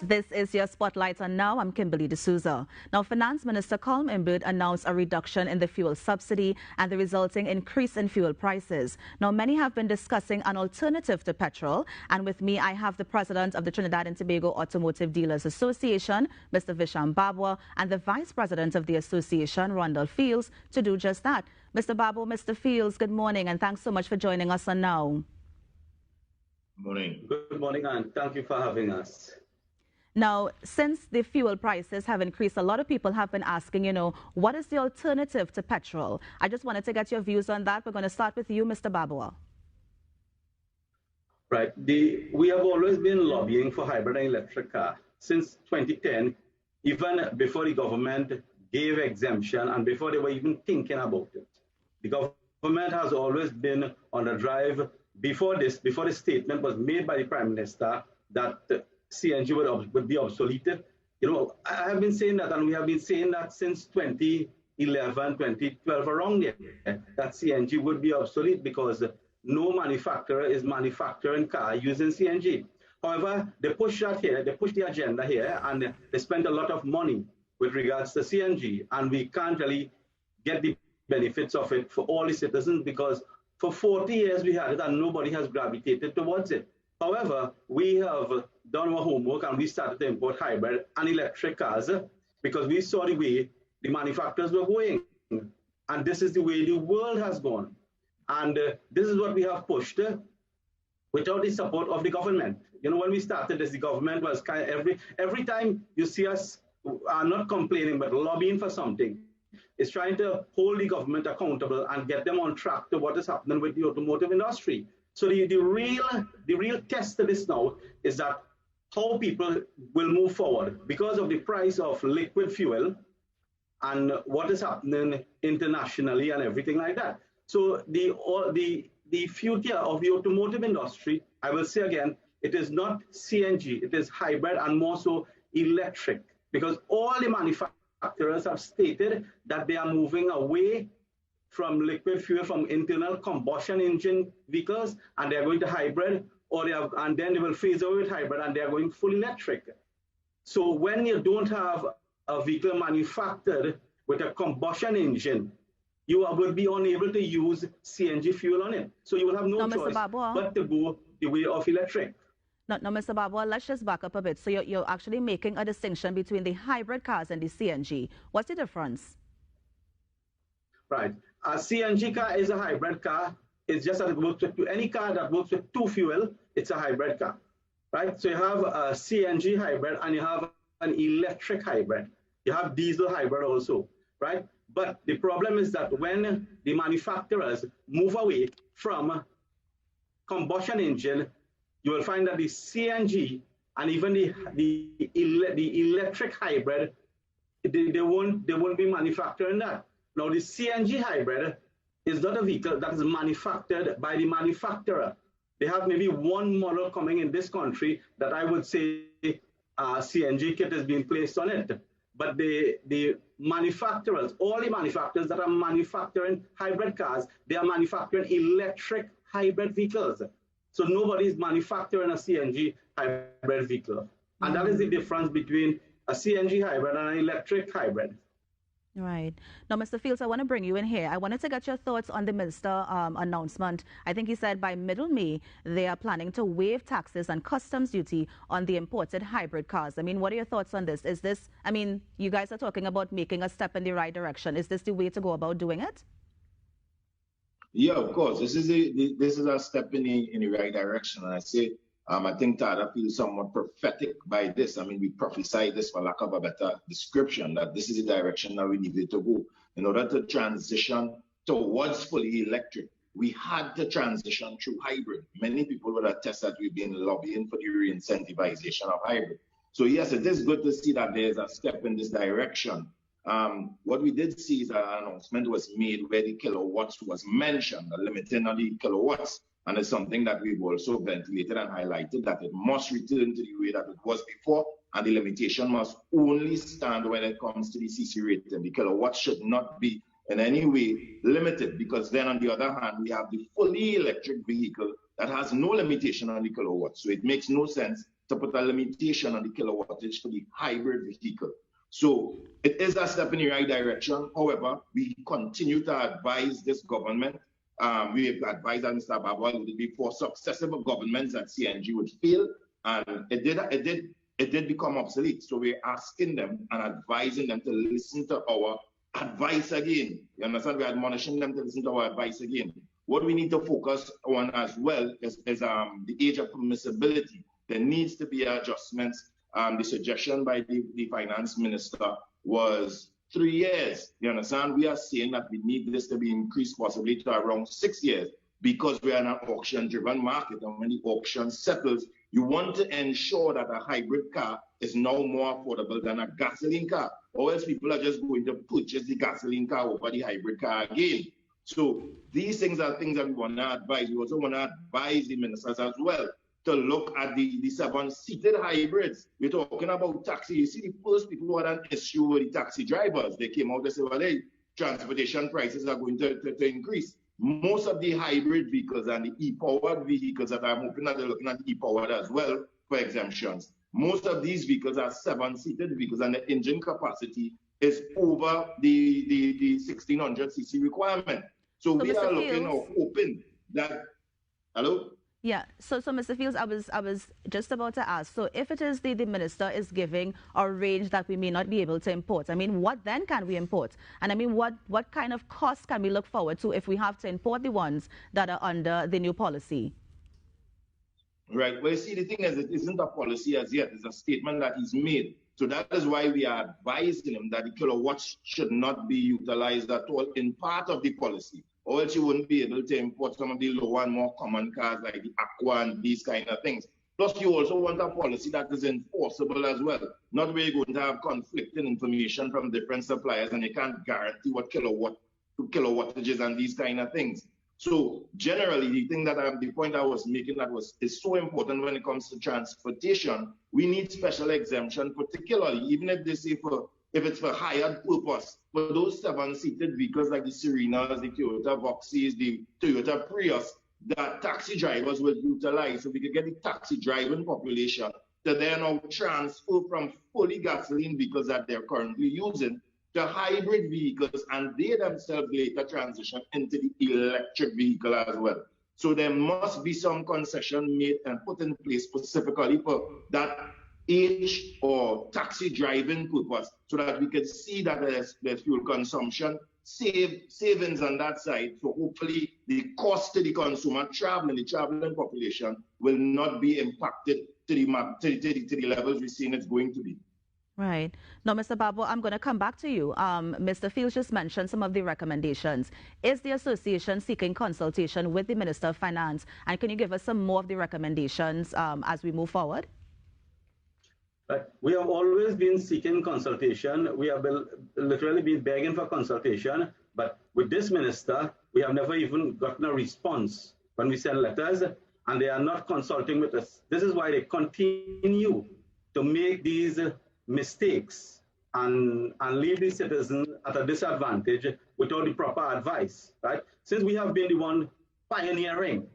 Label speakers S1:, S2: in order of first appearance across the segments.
S1: This is your Spotlight on Now. I'm Kimberly D'Souza. Now, Finance Minister Colm Imbert announced a reduction in the fuel subsidy and the resulting increase in fuel prices. Now, many have been discussing an alternative to petrol. And with me, I have the president of the Trinidad and Tobago Automotive Dealers Association, Mr. Visham Babwa, and the vice president of the association, Rondell Fields, to do just that. Mr. Babwa, Mr. Fields, good morning, and thanks so much for joining us on Now.
S2: Morning.
S3: Good morning, and thank you for having us.
S1: Now, since the fuel prices have increased, a lot of people have been asking, what is the alternative to petrol? I just wanted to get your views on that. We're going to start with you, Mr. Babwa.
S3: Right. We have always been lobbying for hybrid and electric car since 2010, even before the government gave exemption and before they were even thinking about it. The government has always been on the drive before the statement was made by the Prime Minister that CNG would be obsolete. I have been saying that, and we have been saying that since 2011, 2012, around there, that CNG would be obsolete because no manufacturer is manufacturing car using CNG. However, they push that here, they push the agenda here, and they spend a lot of money with regards to CNG, and we can't really get the benefits of it for all the citizens because for 40 years we had it and nobody has gravitated towards it. However, we have done our homework and we started to import hybrid and electric cars because we saw the way the manufacturers were going. And this is the way the world has gone. And this is what we have pushed without the support of the government. When we started this, the government was kind of every time you see us are not complaining but lobbying for something, it's trying to hold the government accountable and get them on track to what is happening with the automotive industry. So the real test of this now is that how people will move forward because of the price of liquid fuel and what is happening internationally and everything like that. So the future of the automotive industry, I will say again, it is not CNG, it is hybrid and more so electric because all the manufacturers have stated that they are moving away from liquid fuel, from internal combustion engine vehicles, and they are going to hybrid, and then they will phase away with hybrid, and they are going full electric. So when you don't have a vehicle manufactured with a combustion engine, you will be unable to use CNG fuel on it. So you will have no choice but to go the way of electric.
S1: No, Mr. Babwa, let's just back up a bit. So you're actually making a distinction between the hybrid cars and the CNG. What's the difference?
S3: Right. A CNG car is a hybrid car. It's just that it works with any car that works with two fuel, it's a hybrid car. Right? So you have a CNG hybrid and you have an electric hybrid. You have diesel hybrid also. Right? But the problem is that when the manufacturers move away from combustion engine, you will find that the CNG and even the electric hybrid, they won't be manufacturing that. Now, the CNG hybrid is not a vehicle that is manufactured by the manufacturer. They have maybe one model coming in this country that I would say CNG kit is being placed on it. But the manufacturers, all the manufacturers that are manufacturing hybrid cars, they are manufacturing electric hybrid vehicles. So nobody is manufacturing a CNG hybrid vehicle. And that is the difference between a CNG hybrid and an electric hybrid.
S1: Right. Now, Mr. Fields, I want to bring you in here. I wanted to get your thoughts on the minister announcement. I think he said by middle May, they are planning to waive taxes and customs duty on the imported hybrid cars. I mean, what are your thoughts on this? Is this, you guys are talking about making a step in the right direction. Is this the way to go about doing it?
S2: Yeah, of course. This is a step in the right direction. And I say, I think that I feel somewhat prophetic by this. We prophesy this, for lack of a better description, that this is the direction that we needed to go. In order to transition towards fully electric, we had to transition through hybrid. Many people would attest that we've been lobbying for the re-incentivization of hybrid. So yes, it is good to see that there's a step in this direction. What we did see is that an announcement was made where the kilowatts was mentioned, the limiting of the kilowatts. And it's something that we've also ventilated and highlighted, that it must return to the way that it was before, and the limitation must only stand when it comes to the CC rating. The kilowatts should not be in any way limited, because then on the other hand, we have the fully electric vehicle that has no limitation on the kilowatts. So it makes no sense to put a limitation on the kilowattage for the hybrid vehicle. So it is a step in the right direction. However, we continue to advise this government. We have advised Mr. Babal before successive governments that CNG would fail, and it did become obsolete. So we're asking them and advising them to listen to our advice again. You understand? We're admonishing them to listen to our advice again. What we need to focus on as well is the age of permissibility. There needs to be adjustments. The suggestion by the finance minister was 3 years. You understand? We are saying that we need this to be increased possibly to around 6 years because we are in an auction-driven market. And when the auction settles, you want to ensure that a hybrid car is now more affordable than a gasoline car, or else people are just going to purchase the gasoline car over the hybrid car again. So these things are things that we want to advise. We also want to advise the ministers as well to look at the 7-seated hybrids. We're talking about taxi. You see, the first people who had an issue with the taxi drivers, they came out and said, well, hey, transportation prices are going to increase. Most of the hybrid vehicles and the e-powered vehicles that I'm hoping that they're looking at e-powered as well for exemptions. Most of these vehicles are 7-seated vehicles and the engine capacity is over the 1600cc requirement. So we are looking or hoping that, hello?
S1: Yeah, so Mr. Fields, I was just about to ask, so if it is the minister is giving a range that we may not be able to import, I mean, what then can we import? And I mean, what kind of cost can we look forward to if we have to import the ones that are under the new policy?
S2: Right, well, you see, the thing is, it isn't a policy as yet, it's a statement that he's made. So that is why we are advising him that the kilowatts should not be utilized at all in part of the policy, or else you wouldn't be able to import some of the lower and more common cars like the Aqua and these kind of things. Plus, you also want a policy that is enforceable as well, not where you're going to have conflicting information from different suppliers and you can't guarantee what kilowattage and these kind of things. So generally, the point I was making is so important when it comes to transportation. We need special exemption, particularly even if they say if it's for hired purpose, for those 7-seated vehicles like the Serenas, the Toyota Voxes, the Toyota Prius, that taxi drivers will utilize, so we can get the taxi driving population to then now transfer from fully gasoline vehicles that they're currently using to hybrid vehicles, and they themselves later transition into the electric vehicle as well. So there must be some concession made and put in place specifically for that age or taxi driving purpose, so that we can see that there's fuel consumption savings on that side. So hopefully the cost to the consumer traveling, the traveling population, will not be impacted to the levels we've seen it's going to be.
S1: Right. Now, Mr. Babu, I'm going to come back to you. Mr. Fields just mentioned some of the recommendations. Is the association seeking consultation with the Minister of Finance? And can you give us some more of the recommendations as we move forward?
S3: We have always been seeking consultation. We have literally been begging for consultation. But with this minister, we have never even gotten a response when we send letters, and they are not consulting with us. This is why they continue to make these mistakes and leave the citizen at a disadvantage without the proper advice, right? Since we have been the one pioneering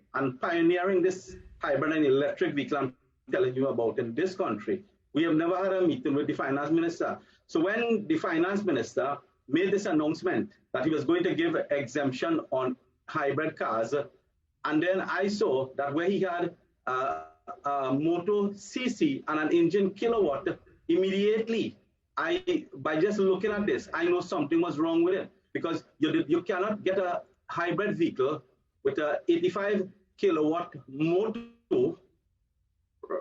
S3: this hybrid and electric vehicle I'm telling you about in this country, we have never had a meeting with the finance minister. So when the finance minister made this announcement that he was going to give exemption on hybrid cars, and then I saw that where he had a motor CC and an engine kilowatt, immediately, by just looking at this, I know something was wrong with it, because you cannot get a hybrid vehicle with a 85 kilowatt motor,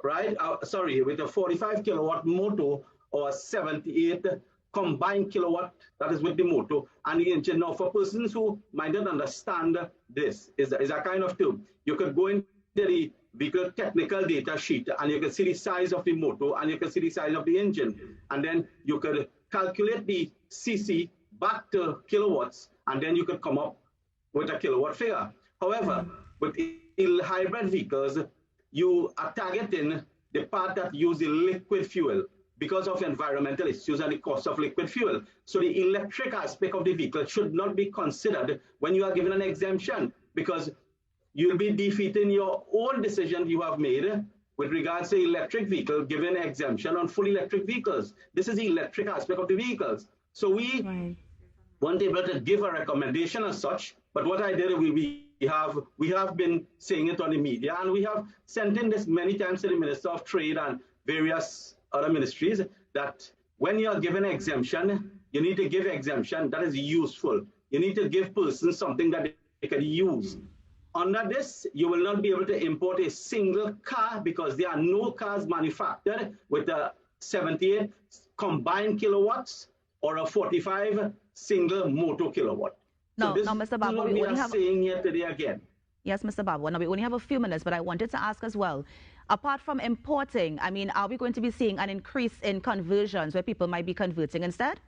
S3: right? With a 45 kilowatt motor or a 78 combined kilowatt, that is with the motor and the engine. Now, for persons who might not understand this, is a kind of term. You could go into the vehicle technical data sheet and you can see the size of the motor and you can see the size of the engine, and then you could calculate the CC back to kilowatts, and then you could come up with a kilowatt figure. However, with hybrid vehicles, you are targeting the part that use the liquid fuel because of environmental issues and the cost of liquid fuel. So the electric aspect of the vehicle should not be considered when you are given an exemption, because you'll be defeating your own decision you have made with regards to electric vehicle, giving exemption on full electric vehicles. This is the electric aspect of the vehicles. So we weren't able to give a recommendation as such, but what I did, we have been saying it on the media, and we have sent in this many times to the Minister of Trade and various other ministries, that when you are given exemption, you need to give exemption that is useful. You need to give persons something that they can use. Under this, you will not be able to import a single car because there are no cars manufactured with a 78 combined kilowatts or a 45 single motor kilowatt.
S1: No,
S3: so
S1: Mr. Babu,
S3: we are saying here today again.
S1: Yes, Mr. Babu. Now, we only have a few minutes, but I wanted to ask as well, apart from importing, I mean, are we going to be seeing an increase in conversions where people might be converting instead?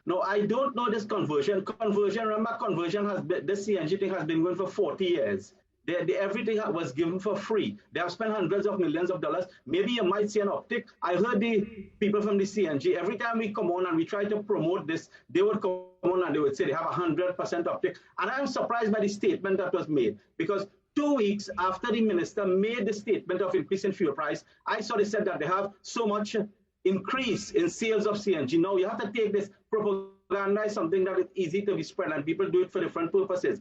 S3: No, I don't know this conversion. Remember, conversion has been, this CNG thing has been going for 40 years. Everything was given for free. They have spent hundreds of millions of dollars. Maybe you might see an uptick. I heard the people from the CNG, every time we come on and we try to promote this, they would come on and they would say they have 100% uptick. And I'm surprised by the statement that was made, because 2 weeks after the minister made the statement of increase in fuel price, I saw they said that they have so much increase in sales of CNG. Now you have to take this propaganda as something that is easy to be spread, and people do it for different purposes.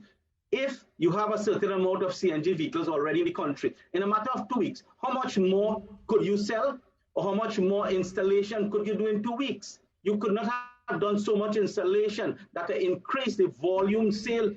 S3: If you have a certain amount of CNG vehicles already in the country, in a matter of 2 weeks, how much more could you sell, or how much more installation could you do in 2 weeks? You could not have done so much installation that to increase the volume sale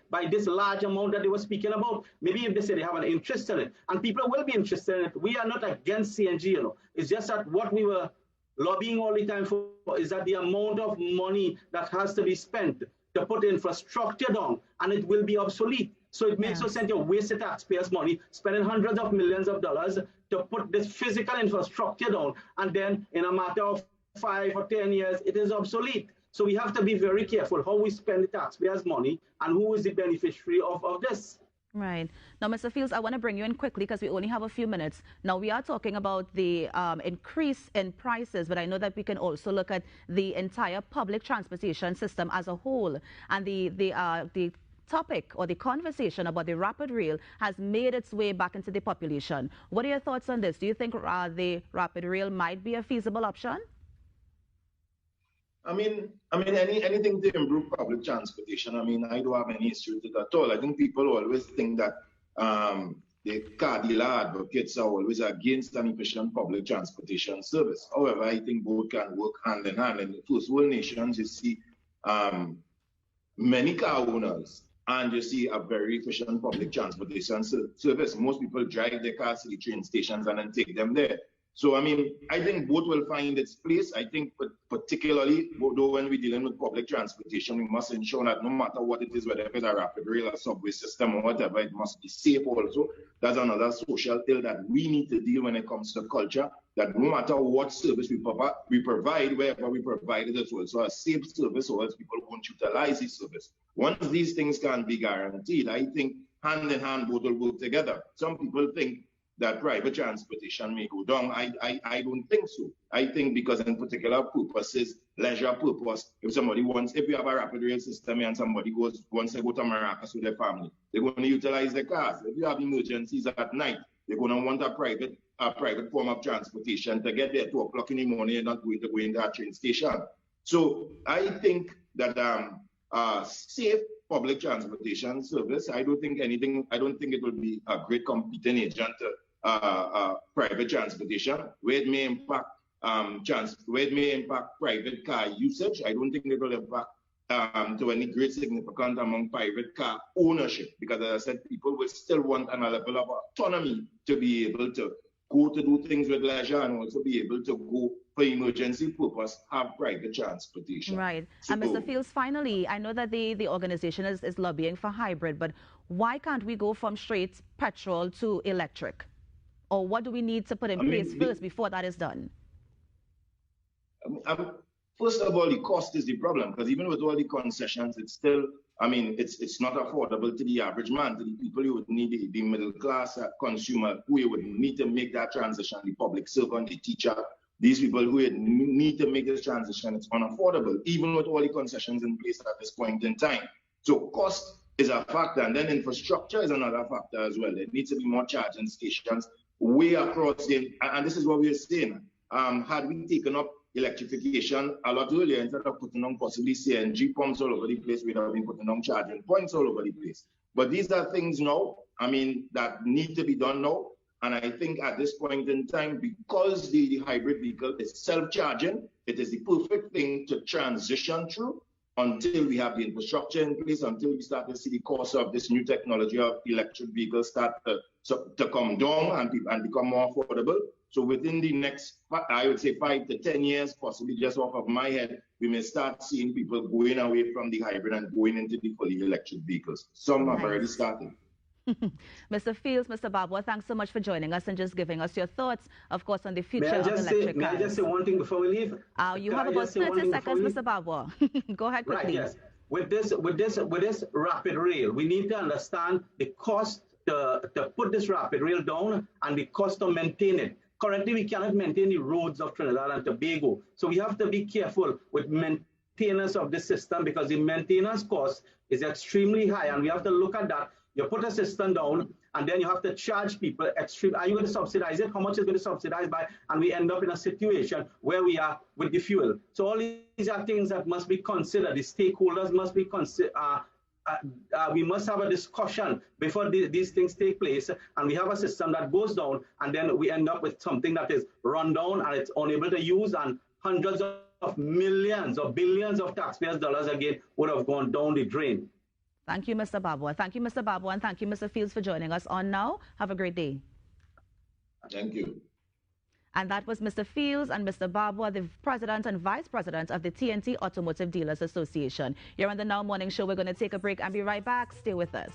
S3: by this large amount that they were speaking about. Maybe if they say they have an interest in it, and people will be interested in it. We are not against CNG, you know. It's just that what we were lobbying all the time for is that the amount of money that has to be spent to put infrastructure down, and it will be obsolete. So it makes no sense to waste the taxpayers' money, spending hundreds of millions of dollars to put this physical infrastructure down, and then in a matter of 5 or 10 years, it is obsolete. So we have to be very careful how we spend the taxpayers' money and who is the beneficiary of this.
S1: Right. Now, Mr. Fields, I want to bring you in quickly because we only have a few minutes. Now, we are talking about the increase in prices, but I know that we can also look at the entire public transportation system as a whole. And the topic or the conversation about the rapid rail has made its way back into the population. What are your thoughts on this? Do you think the rapid rail might be a feasible option?
S2: I mean, anything to improve public transportation. I mean, I don't have any issue with it at all. I think people always think that the car dealer advocates are always against an efficient public transportation service. However, I think both can work hand in hand. In the first world nations, you see many car owners, and you see a very efficient public transportation service. Most people drive their cars to the train stations and then take them there. So, I mean, I think both will find its place. I think particularly, though, when we're dealing with public transportation, we must ensure that no matter what it is, whether it's a rapid rail or subway system or whatever, it must be safe also. That's another social ill that we need to deal when it comes to culture, that no matter what service we provide, wherever we provide it, it's also a safe service, or else people won't utilize the service. Once these things can be guaranteed, I think hand in hand both will work together. Some people think that private transportation may go down. I don't think so. I think because in particular purposes, leisure purpose, if you have a rapid rail system and somebody wants to go to Maracas with their family, they're going to utilize their cars. If you have emergencies at night, they're going to want a private form of transportation to get there at 2 o'clock in the morning and not going to go in that train station. So I think that safe public transportation service, I don't think it will be a great competing agent to private transportation, where it may impact private car usage. I don't think it will impact to any great significance among private car ownership, because as I said, people will still want a level of autonomy to be able to go to do things with leisure and also be able to go for emergency purpose, have private transportation.
S1: Right. So, and Mr. Fields, finally, I know that the organization is lobbying for hybrid, but why can't we go from straight petrol to electric? Or what do we need to put in place first before that is done?
S2: First of all, the cost is the problem, because even with all the concessions, it's still, it's not affordable to the average man, to the people who would need the middle class consumer, who would need to make that transition, the public servant, the teacher, these people who would need to make this transition, it's unaffordable, even with all the concessions in place at this point in time. So cost is a factor, and then infrastructure is another factor as well. There needs to be more charging stations way across the, and this is what we're saying. Had we taken up electrification a lot earlier, instead of putting on possibly CNG pumps all over the place, we'd have been putting on charging points all over the place. But these are things now, I mean, that need to be done now. And I think at this point in time, because the hybrid vehicle is self-charging, it is the perfect thing to transition through until we have the infrastructure in place, until we start to see the cost of this new technology of electric vehicles start to come down and become more affordable. So within the next, I would say 5 to 10 years, possibly just off of my head, we may start seeing people going away from the hybrid and going into the fully electric vehicles. Some have already started.
S1: Mr. Fields, Mr. Babwa, thanks so much for joining us and just giving us your thoughts, of course, on the future of electric cars.
S3: May I just say one thing before we leave?
S1: You have about 30 seconds, Mr. Babwa. Go ahead quickly.
S3: Right, yes. With this rapid rail, we need to understand the cost to put this rapid rail down and the cost to maintain it. Currently, we cannot maintain the roads of Trinidad and Tobago. So we have to be careful with maintenance of the system because the maintenance cost is extremely high, and we have to look at that. You put a system down, and then you have to charge people extreme. Are you going to subsidize it? How much is going to subsidize by? And we end up in a situation where we are with the fuel. So all these are things that must be considered. The stakeholders must be considered. We must have a discussion before these things take place, and we have a system that goes down, and then we end up with something that is run down and it's unable to use, and hundreds of millions or billions of taxpayers' dollars again would have gone down the drain.
S1: Thank you, Mr. Babwa. Thank you, Mr. Babwa, and thank you, Mr. Fields, for joining us on Now. Have a great day.
S2: Thank you.
S1: And that was Mr. Fields and Mr. Babwa, the President and Vice President of the TNT Automotive Dealers Association. You're on the Now Morning Show. We're going to take a break and be right back. Stay with us.